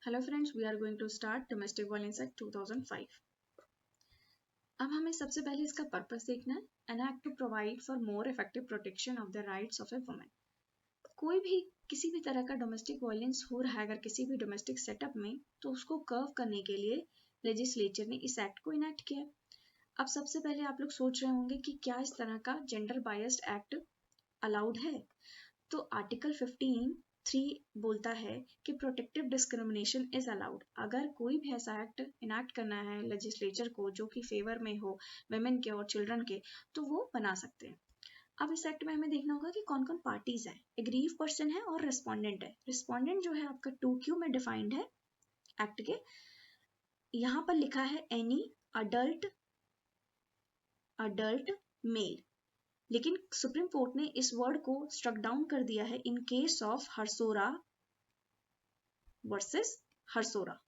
Hello friends, we are going to start Domestic Violence Act 2005. अब हमें सबसे पहले इसका पर्पस देखना है. An act to provide for more effective protection of the rights of a woman. कोई भी किसी भी तरह का डोमेस्टिक वायलेंस हो रहा है अगर किसी भी डोमेस्टिक सेटअप में, तो उसको कर्व करने के लिए लेजिस्लेचर ने इस एक्ट को इनैक्ट किया. अब सबसे पहले आप लोग सोच रहे होंगे कि क्या इस तरह का जेंडर बायस्ड एक्ट अलाउड है. तो आर्टिकल 15(3) बोलता है कि प्रोटेक्टिव डिस्क्रिमिनेशन इज अलाउड. अगर कोई भी ऐसा एक्ट इनैक्ट करना है लेजिस्लेचर को जो कि फेवर में हो वुमेन के और चिल्ड्रन के, तो वो बना सकते हैं. अब इस एक्ट में हमें देखना होगा कि कौन कौन पार्टीज है. एग्रीव पर्सन है और रिस्पोंडेंट है. रिस्पोंडेंट जो है आपका 2Q में डिफाइंड है एक्ट के. यहाँ पर लिखा है एनी अडल्ट मेल, लेकिन सुप्रीम कोर्ट ने इस वर्ड को स्ट्रक डाउन कर दिया है in case of Harsora versus Harsora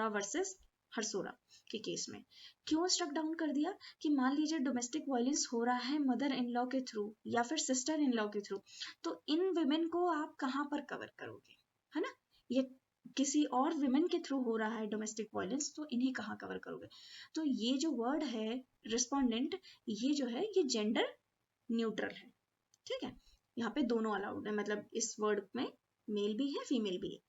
versus Harsora के केस में. क्यों स्ट्रक डाउन कर दिया कि मान लीजिए डोमेस्टिक वायलेंस हो रहा है मदर इन लॉ के थ्रू या फिर सिस्टर इन लॉ के थ्रू, तो इन विमेन को आप कहाँ पर कवर करोगे, है ना. ये किसी और विमेन के थ्रू हो रहा है डोमेस्टिक वायलेंस, तो इन्हें कहाँ कवर करोगे. तो ये जो वर्ड है रिस्पोंडेंट, ये जो है ये जेंडर न्यूट्रल है. ठीक है, यहाँ पे दोनों अलाउड है, मतलब इस वर्ड में मेल भी है फीमेल भी है.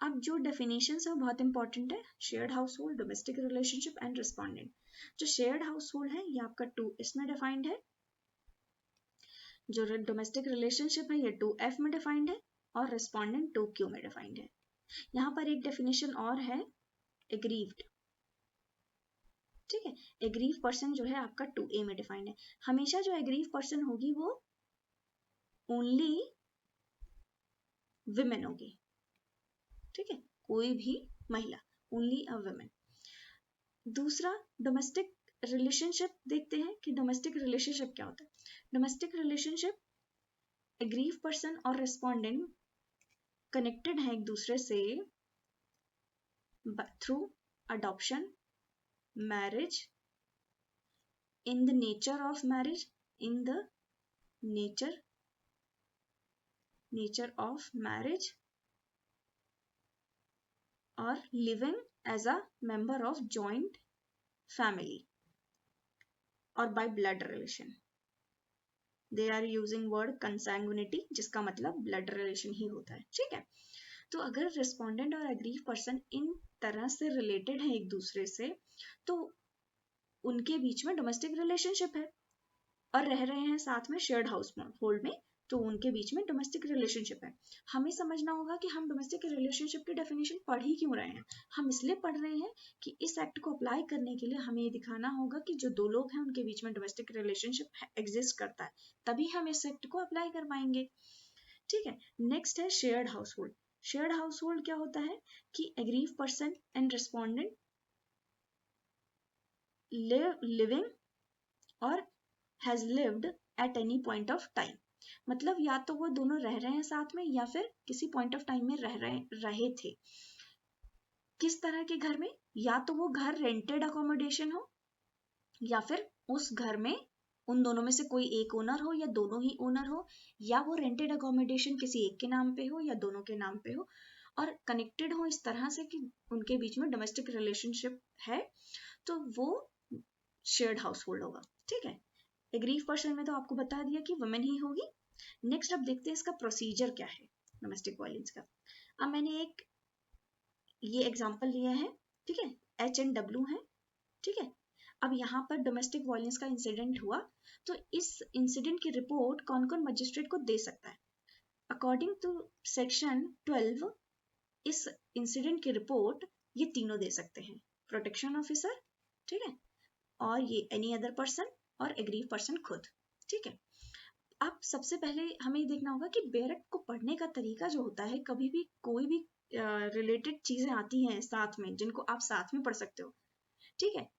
अब जो डेफिनेशन है वो बहुत इंपॉर्टेंट है. Shared house hold, domestic relationship and respondent. जो शेयर्ड हाउस होल्ड है ये आपका 2 इसमें डिफाइंड है. जो डोमेस्टिक रिलेशनशिप है ये 2F में डिफाइंड है और रिस्पोंडेंट 2Q में डिफाइंड है. यहाँ पर एक डेफिनेशन और है एग्रीव्ड. ठीक है, एग्रीव पर्सन जो है आपका 2A में डिफाइंड है. हमेशा जो एग्रीव पर्सन होगी वो ओनली विमेन होगी. ठीक है, कोई भी महिला, ओनली अ वुमेन. दूसरा डोमेस्टिक रिलेशनशिप देखते हैं कि डोमेस्टिक रिलेशनशिप क्या होता है. डोमेस्टिक रिलेशनशिप एग्रीव पर्सन और रिस्पोंडेंट कनेक्टेड है एक दूसरे से through adoption, marriage, in the nature of marriage, in the nature of marriage, और living as a member of joint family और by blood relation. They are using word consanguinity, जिसका मतलब blood relation ही होता है. ठीक है, तो अगर रिस्पोंडेंट और एग्रीव पर्सन इन तरह से रिलेटेड है एक दूसरे से, तो उनके बीच में डोमेस्टिक रिलेशनशिप है और रह रहे हैं साथ में शेयर्ड हाउस होल्ड में, तो उनके बीच में डोमेस्टिक रिलेशनशिप है. हमें समझना होगा कि हम डोमेस्टिक रिलेशनशिप की डेफिनेशन पढ़ ही क्यों रहे हैं. हम इसलिए पढ़ रहे हैं कि इस एक्ट को अप्लाई करने के लिए हमें ये दिखाना होगा कि जो दो लोग हैं उनके बीच में डोमेस्टिक रिलेशनशिप एग्जिस्ट करता है, तभी हम इस एक्ट को अप्लाई कर पाएंगे. ठीक है, नेक्स्ट है shared household. Shared household क्या होता है कि aggrieve person and respondent living or has lived at any point of time. मतलब या तो वो दोनों रह रहे हैं साथ में या फिर किसी पॉइंट ऑफ टाइम में रहे थे. किस तरह के घर में, या तो वो घर रेंटेड अकोमोडेशन हो या फिर उस घर में उन दोनों में से कोई एक ओनर हो या दोनों ही ओनर हो, या वो रेंटेड अकोमोडेशन किसी एक के नाम पे हो या दोनों के नाम पे हो, और कनेक्टेड हो इस तरह से कि उनके बीच में डोमेस्टिक रिलेशनशिप है, तो वो शेयर्ड हाउस होल्ड होगा. ठीक है, एग्रीव पर्सन में तो आपको बता दिया कि वुमेन ही होगी. नेक्स्ट अब देखते हैं इसका प्रोसीजर क्या है डोमेस्टिक वायलेंस का. अब मैंने एक ये एग्जांपल लिया है. ठीक है, H&W है. ठीक है, अब यहाँ पर डोमेस्टिक वायलेंस का इंसिडेंट हुआ, तो इस इंसिडेंट की रिपोर्ट कौन कौन मजिस्ट्रेट को दे सकता है. अकॉर्डिंग टू सेक्शन 12 इस इंसिडेंट की रिपोर्ट ये तीनों दे सकते हैं. प्रोटेक्शन ऑफिसर, ठीक है, और ये एनी अदर पर्सन और एग्रीव पर्सन खुद. ठीक है, अब सबसे पहले हमें देखना होगा कि बेयर एक्ट को पढ़ने का तरीका जो होता है, कभी भी कोई भी रिलेटेड चीजें आती हैं साथ में जिनको आप साथ में पढ़ सकते हो. ठीक है,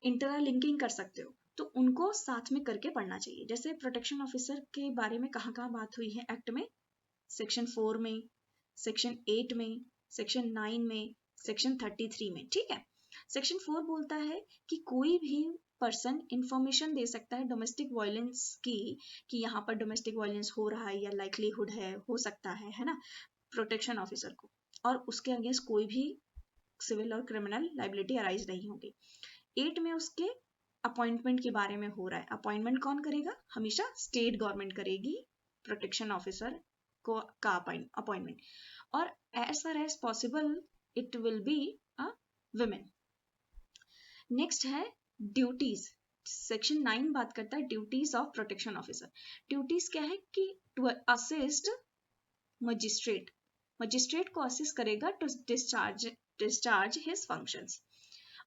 इंटरलिंकिंग कर सकते हो, तो उनको साथ में करके पढ़ना चाहिए. जैसे प्रोटेक्शन ऑफिसर के बारे में कहाँ बात हुई है एक्ट में, सेक्शन 4 में, सेक्शन 8 में, सेक्शन 9 में, सेक्शन 33 में. ठीक है, सेक्शन 4 बोलता है कि कोई भी पर्सन इंफॉर्मेशन दे सकता है डोमेस्टिक वायलेंस की, कि यहाँ पर डोमेस्टिक वायलेंस हो रहा है या लाइकलीहुड है, हो सकता है ना. प्रोटेक्शन ऑफिसर को, और उसके अगेंस्ट कोई भी सिविल और क्रिमिनल लाइबिलिटी अराइज नहीं होगी। 8 में उसके अपॉइंटमेंट के बारे में हो रहा है। अपॉइंटमेंट कौन करेगा? हमेशा स्टेट गवर्नमेंट करेगी प्रोटेक्शन ऑफिसर को का अपॉइंटमेंट, और as far as possible it will be a women. Next है ड्यूटीज। सेक्शन 9 बात करता है duties of protection officer. Duties क्या है कि टू असिस्ट मजिस्ट्रेट, मजिस्ट्रेट को असिस्ट करेगा टू डिस्चार्ज हिज फंक्शंस,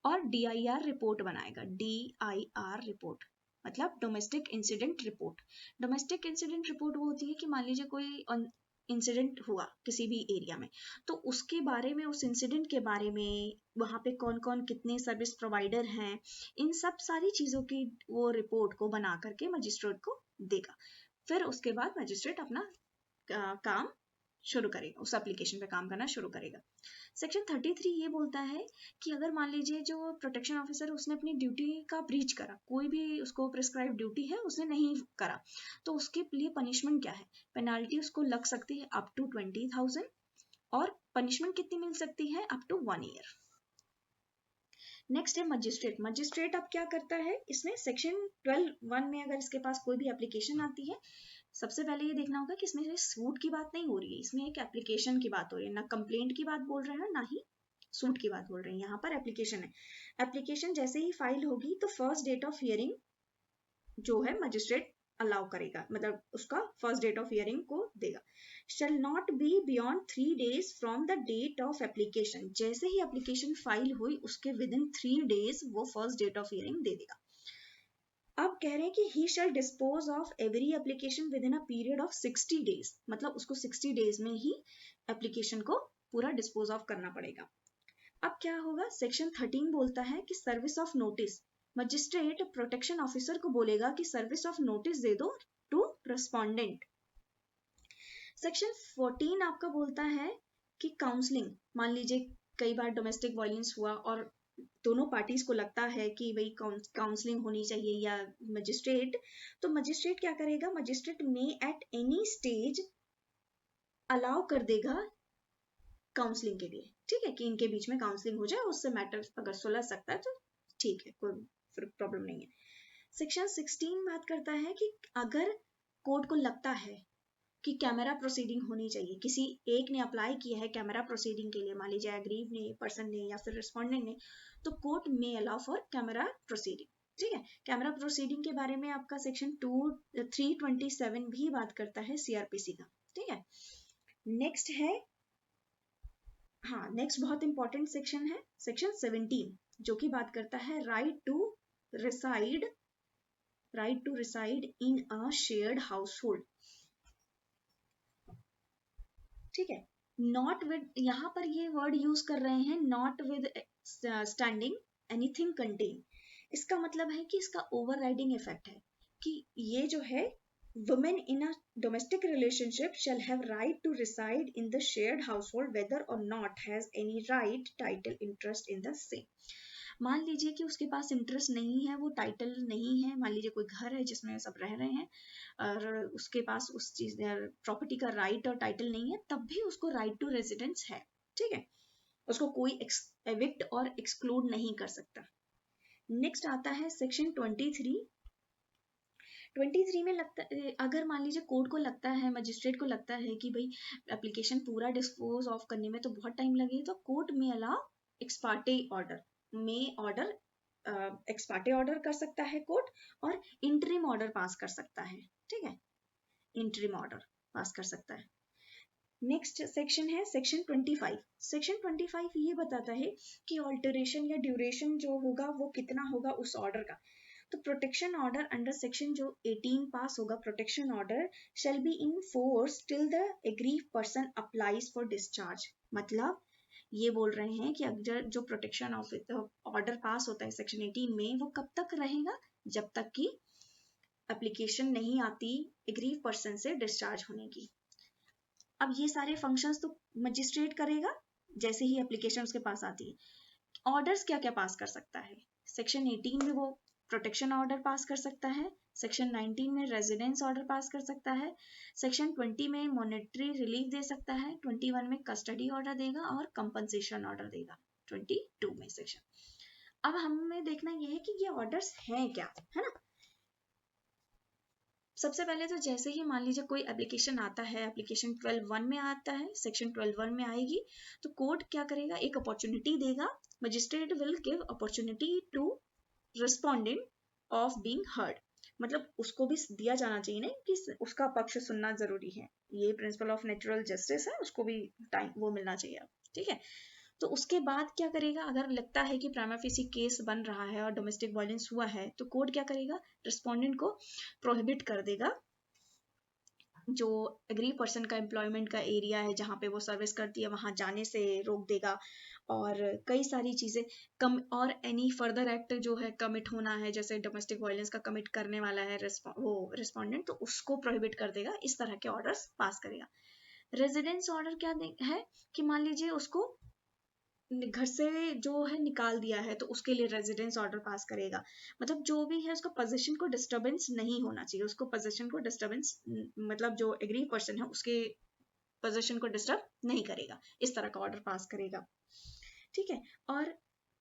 और DIR रिपोर्ट बनाएगा। DIR रिपोर्ट मतलब domestic incident report. Domestic incident report वो होती है कि मान लीजिए कोई इंसिडेंट हुआ किसी भी एरिया में, तो उसके बारे में, उस इंसिडेंट के बारे में, वहाँ पे कौन कौन कितने सर्विस प्रोवाइडर हैं, इन सब सारी चीज़ों की वो रिपोर्ट को बना करके मजिस्ट्रेट को देगा। फिर उसके बाद मजिस्ट्रेट अपना काम शुरू करेगा, उस एप्लीकेशन पे काम करना शुरू करेगा। सेक्शन 33 ये बोलता है कि अगर मान लीजिए जो प्रोटेक्शन ऑफिसर उसने अपनी ड्यूटी का ब्रीच करा, कोई भी उसको प्रिस्क्राइब ड्यूटी है उसने नहीं करा, तो उसके लिए पनिशमेंट क्या है? पेनाल्टी उसको लग सकती है अप टू 20,000, और पनिशमेंट कितनी मिल सकती है? Up to 1 year. नेक्स्ट है मजिस्ट्रेट। मजिस्ट्रेट अब क्या करता है? इसमें सेक्शन 12(1) में अगर इसके पास कोई भी एप्लीकेशन आती है, सबसे पहले ये देखना होगा कि इसमें सूट की बात नहीं हो रही है, इसमें एक एप्लीकेशन की बात हो रही है। ना कंप्लेंट की बात बोल रहे हैं ना ही सूट की बात बोल रहे हैं, यहाँ पर एप्लीकेशन है। एप्लीकेशन जैसे ही फाइल होगी तो फर्स्ट डेट ऑफ हियरिंग जो है मजिस्ट्रेट अलाउ करेगा, मतलब उसका फर्स्ट डेट ऑफ हियरिंग को देगा। shall not be beyond 3 days from the date of application। जैसे ही एप्लीकेशन फाइल हुई उसके विदिन 3 days वो फर्स्ट डेट ऑफ हियरिंग दे देगा। अब कह रहे हैं कि he shall dispose of every application within a period of 60 days, मतलब उसको 60 days में ही एप्लीकेशन को पूरा डिस्पोज ऑफ करना पड़ेगा। अब क्या होगा? सेक्शन 13 बोलता है कि service of notice. Magistrate protection officer को बोलेगा कि सर्विस ऑफ नोटिस दे दो टू रेस्पोंडेंट। सेक्शन 14 आपका बोलता है कि काउंसलिंग, मान लीजिए कई बार डोमेस्टिक वायलेंस हुआ और दोनों पार्टीज को लगता है कि भाई काउंसलिंग होनी चाहिए या मजिस्ट्रेट, तो मजिस्ट्रेट क्या करेगा? मजिस्ट्रेट में एट एनी स्टेज अलाउ कर देगा काउंसलिंग के लिए, ठीक है, कि इनके बीच में काउंसलिंग हो जाए, उससे मैटर अगर सुलझ सकता है तो ठीक है, कोई प्रॉब्लम नहीं है। सेक्शन 16 बात करता है कि अगर कोर्ट को लगता है कि कैमरा प्रोसीडिंग होनी चाहिए, किसी एक ने अप्लाई किया है कैमरा प्रोसीडिंग के लिए, मान लीजिए एग्रीव ने, पर्सन ने या फिर रिस्पोंडेंट ने, तो कोर्ट में अलाउ फॉर कैमरा प्रोसीडिंग, ठीक है। कैमरा प्रोसीडिंग के बारे में आपका सेक्शन 327 भी बात करता है CRPC का, ठीक है। नेक्स्ट है, हाँ, नेक्स्ट बहुत इंपॉर्टेंट सेक्शन है सेक्शन 17, जो कि बात करता है right to reside in a shared household, ठीक है। नॉट विद, यहाँ पर ये वर्ड यूज कर रहे हैं, not with standing anything contain. इसका मतलब है कि इसका ओवरराइडिंग इफेक्ट है कि ये जो है, women in a domestic relationship shall have right to reside in the shared household whether or not has any right, title, interest in the same। मान लीजिए कि उसके पास इंटरेस्ट नहीं है, वो टाइटल नहीं है, मान लीजिए कोई घर है जिसमें सब रह रहे हैं और उसके पास उस चीज प्रॉपर्टी का राइट और टाइटल नहीं है, तब भी उसको राइट टू रेजिडेंस है, ठीक है, उसको कोई एविक्ट और एक्सक्लूड नहीं कर सकता। नेक्स्ट आता है सेक्शन 23 में लगता है, अगर मान लीजिए कोर्ट को लगता है, मजिस्ट्रेट को लगता है कि भाई एप्लीकेशन पूरा डिस्पोज ऑफ करने में तो बहुत टाइम लगे, तो कोर्ट में अलाउ एक्सपार्टे ऑर्डर एक्सपार्टे ऑर्डर कर सकता है कोर्ट, और इंटरिम ऑर्डर पास कर सकता है, ठीक है, इंटरिम ऑर्डर पास कर सकता है। नेक्स्ट सेक्शन है सेक्शन 25। सेक्शन 25 ये बताता है कि ऑल्टरेशन या ड्यूरेशन जो होगा वो कितना होगा उस ऑर्डर का। तो प्रोटेक्शन ऑर्डर अंडर सेक्शन जो 18 पास होगा, protection order shall be in force till the aggrieved person applies for discharge. मतलब ये बोल रहे हैं कि अगर जो प्रोटेक्शन ऑर्डर पास होता है सेक्शन 18 में, वो कब तक रहेगा? जब तक कि एप्लीकेशन नहीं आती एग्रीव्ड पर्सन से डिस्चार्ज होने की। अब ये सारे फंक्शंस तो मजिस्ट्रेट करेगा जैसे ही एप्लीकेशन उसके पास आती है। ऑर्डर्स क्या क्या पास कर सकता है? सेक्शन 18 में वो प्रोटेक्शन ऑर्डर पास कर सकता है, सेक्शन 19 में रेजिडेंस ऑर्डर पास कर सकता है, सेक्शन 20 में मॉनेटरी रिलीफ दे सकता है, 21 में कस्टडी ऑर्डर देगा और कंपनसेशन ऑर्डर देगा 22 में सेक्शन। अब हमें देखना यह है कि ये ऑर्डर्स हैं क्या, है ना। सबसे पहले तो जैसे ही मान लीजिए कोई एप्लीकेशन आता है, एप्लीकेशन 12(1) में आता है, सेक्शन 12(1) में आएगी, तो कोर्ट क्या करेगा, एक अपॉर्चुनिटी देगा, magistrate will give opportunity to respondent of being heard, मतलब उसको भी दिया जाना चाहिए ना कि उसका पक्ष सुनना जरूरी है, ये प्रिंसिपल ऑफ नेचुरल जस्टिस है, उसको भी टाइम वो मिलना चाहिए, ठीक है। तो उसके बाद क्या करेगा, अगर लगता है कि प्राइमा फेसी केस बन रहा है और डोमेस्टिक वायलेंस हुआ है, तो कोर्ट क्या करेगा, रिस्पोंडेंट को प्रोहिबिट कर देगा, जो एग्री पर्सन का एम्प्लॉयमेंट का एरिया है जहाँ पे वो सर्विस करती है वहां जाने से रोक देगा, और कई सारी चीजें कम, और एनी फर्दर एक्ट जो है कमिट होना है, जैसे डोमेस्टिक वायलेंस का कमिट करने वाला है वो रिस्पोंडेंट, तो उसको प्रोहिबिट कर देगा, इस तरह के ऑर्डर्स पास करेगा। रेजिडेंस ऑर्डर क्या है कि मान लीजिए उसको घर से जो है निकाल दिया है, तो उसके लिए रेजिडेंस ऑर्डर पास करेगा, मतलब जो भी है उसका पोजीशन को डिस्टर्बेंस नहीं होना चाहिए, उसको पोजीशन को डिस्टर्बेंस मतलब जो एग्री पर्सन है उसके पोजीशन को डिस्टर्ब नहीं करेगा, इस तरह का ऑर्डर पास करेगा, ठीक है। और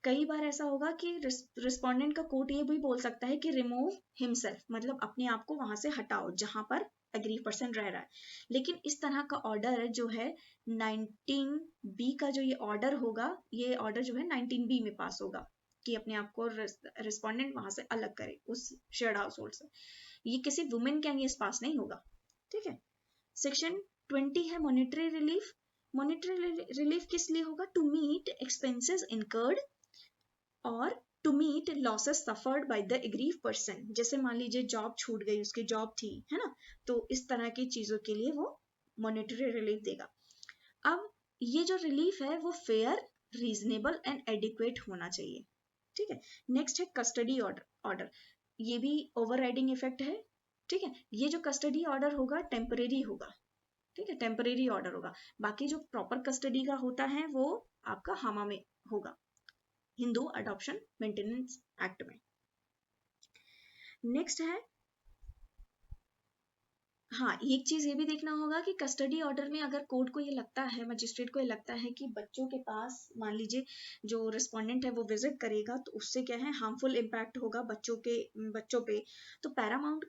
कई बार ऐसा होगा कि रिस्पोंडेंट का कोर्ट ये भी बोल सकता है कि रिमूव हिमसेल्फ, मतलब अपने आप को वहां से हटाओ जहां पर एग्री पर्सन रह रहा है, लेकिन इस तरह का ऑर्डर जो है 19B का जो ये ऑर्डर होगा, ये ऑर्डर जो है 19B में पास होगा कि अपने आप को रिस्पोंडेंट वहां से अलग करे उस शेयर्ड हाउस होल्ड से, ये किसी वुमेन के अगेंस्ट पास नहीं होगा, ठीक है। सेक्शन 20 है मॉनेटरी रिलीफ, मॉनेटरी रिलीफ किस लिए होगा, टू मीट एक्सपेंसेस इनकर्ड और to meet losses suffered by the aggrieved person, जैसे मान लीजिए जॉब छूट गई, उसकी जॉब थी, है ना, तो इस तरह की चीजों के लिए वो मॉनेटरी रिलीफ देगा। अब ये जो रिलीफ है वो फेयर, रीजनेबल एंड एडिक्वेट होना चाहिए, ठीक है। नेक्स्ट है कस्टडी ऑर्डर, ये भी ओवरराइडिंग इफेक्ट है, ठीक है। ये जो कस्टडी ऑर्डर होगा टेम्परेरी होगा, ठीक है, टेम्परेरी ऑर्डर होगा, बाकी जो प्रॉपर कस्टडी का होता है वो आपका हामा में होगा, हिंदू अडॉप्शन मेंटेनेंस एक्ट में। नेक्स्ट है, हाँ एक चीज ये भी देखना होगा कि कस्टडी ऑर्डर में अगर कोर्ट को ये लगता है, मजिस्ट्रेट को ये लगता है कि बच्चों के पास मान लीजिए जो रिस्पोंडेंट है वो विजिट करेगा, तो उससे क्या है हार्मफुल इम्पैक्ट होगा बच्चों पे, तो पैरामाउंट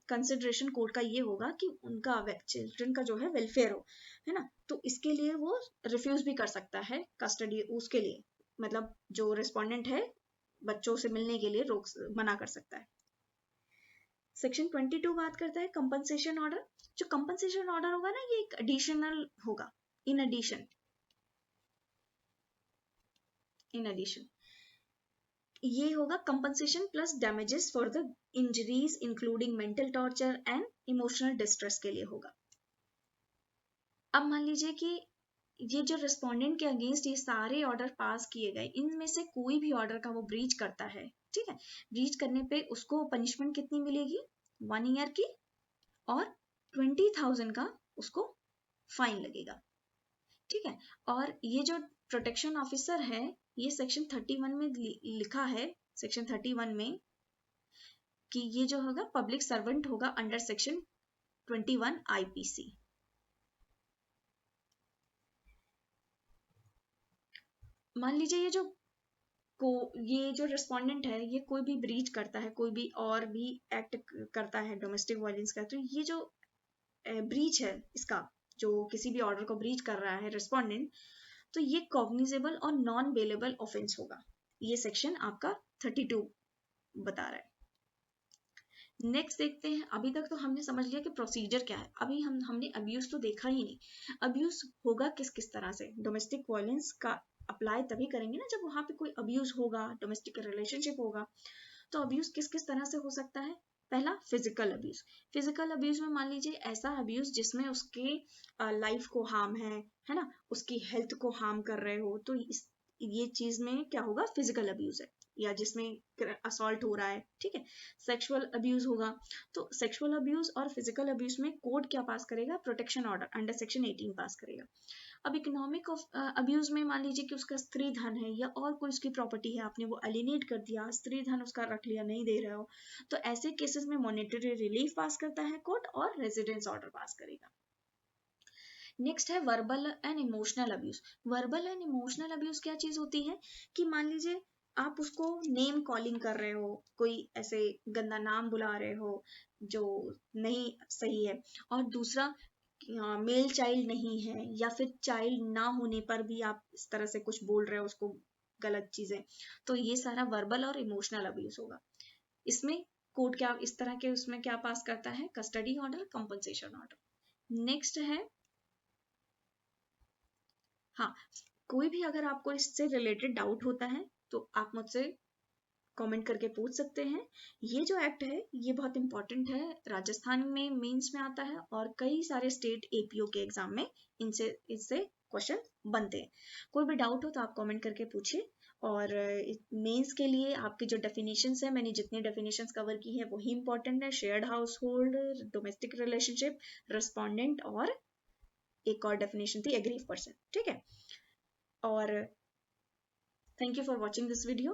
कंसिडरेशन कोर्ट का ये होगा कि उनका चिल्ड्रन का जो है वेलफेयर हो, है ना, तो इसके लिए वो रिफ्यूज भी कर सकता है कस्टडी, उसके लिए मतलब जो रिस्पोंडेंट है बच्चों से मिलने के लिए मना कर सकता है। सेक्शन 22 बात करता है कंपनसेशन ऑर्डर, जो कंपनसेशन ऑर्डर होगा ना ये एक एडिशनल होगा, इन एडिशन ये होगा compensation plus damages for the injuries including mental torture and emotional distress के लिए होगा। अब मान लीजिए कि ये जो रिस्पोंडेंट के अगेंस्ट ये सारे ऑर्डर पास किए गए, इनमें से कोई भी ऑर्डर का वो ब्रीच करता है, ठीक है, ब्रीच करने पे उसको पनिशमेंट कितनी मिलेगी, 1 ईयर की और 20,000 का उसको फाइन लगेगा, ठीक है। और ये जो प्रोटेक्शन ऑफिसर है ये सेक्शन 31 में लिखा है, सेक्शन 31 में कि ये जो होगा पब्लिक सर्वेंट होगा अंडर सेक्शन 21 IPC। मान लीजिए ये जो रिस्पोंडेंट है ये कोई भी ब्रीच करता है, कोई भी और भी एक्ट करता है डोमेस्टिक वायलेंस का, तो ये जो ब्रीच है इसका, जो किसी भी ऑर्डर को ब्रीच कर रहा है रिस्पोंडेंट, तो ये कॉग्निजेबल और नॉन बेलेबल ऑफेंस होगा, ये सेक्शन आपका 32 बता रहा है। नेक्स्ट देखते हैं, अभी तक तो हमने समझ लिया कि प्रोसीजर क्या है, अभी हमने अब्यूज तो देखा ही नहीं, अब्यूज होगा किस तरह से, डोमेस्टिक वायलेंस का अप्लाई तभी करेंगे ना जब वहां पे कोई अब्यूज होगा, डोमेस्टिक रिलेशनशिप होगा, तो अब्यूज किस तरह से हो सकता है। पहला फिजिकल अब्यूज, फिजिकल अब्यूज में मान लीजिए ऐसा अब्यूज जिसमें उसके लाइफ को हार्म है ना, उसकी हेल्थ को हार्म कर रहे हो, तो ये चीज में क्या होगा, फिजिकल अब्यूज है, या जिसमें असॉल्ट हो रहा है, ठीक है। सेक्सुअल अब्यूज होगा, तो सेक्सुअल अब्यूज और फिजिकल अब्यूज में कोर्ट क्या पास करेगा, प्रोटेक्शन ऑर्डर अंडर सेक्शन 18 पास करेगा। अब इकोनॉमिक अब्यूज में मान लीजिए कि उसका स्त्री धन है या और कोई उसकी प्रॉपर्टी है, आपने वो एलिनेट कर दिया, स्त्री धन उसका रख लिया, नहीं दे रहे हो, तो ऐसे केसेस में मॉनेटरी रिलीफ पास करता है कोर्ट और रेजिडेंस ऑर्डर पास करेगा। नेक्स्ट है verbal and emotional abuse. Verbal and emotional abuse क्या चीज होती है कि मान लीजिए आप उसको नेम कॉलिंग कर रहे हो, कोई ऐसे गंदा नाम बुला रहे हो जो नहीं सही है, और दूसरा मेल चाइल्ड नहीं है या फिर चाइल्ड ना होने पर भी आप इस तरह से कुछ बोल रहे हो उसको गलत चीजें, तो ये सारा वर्बल और इमोशनल अब्यूज होगा। इसमें कोर्ट क्या इस तरह के उसमें क्या पास करता है, custody order, compensation order. Next है, हाँ, कोई भी अगर आपको इससे रिलेटेड डाउट होता है तो आप मुझसे कमेंट करके पूछ सकते हैं। ये जो एक्ट है ये बहुत इंपॉर्टेंट है, राजस्थान में मेंस में आता है और कई सारे स्टेट एपीओ के एग्जाम में इससे क्वेश्चन बनते हैं। कोई भी डाउट हो तो आप कमेंट करके पूछिए। और मेंस के लिए आपके जो डेफिनेशंस है, मैंने जितनी डेफिनेशंस कवर की है वही इंपॉर्टेंट है, shared house hold, domestic relationship, respondent, और एक और डेफिनेशन थी एग्रीव पर्सन, ठीक है। और thank you for watching this video.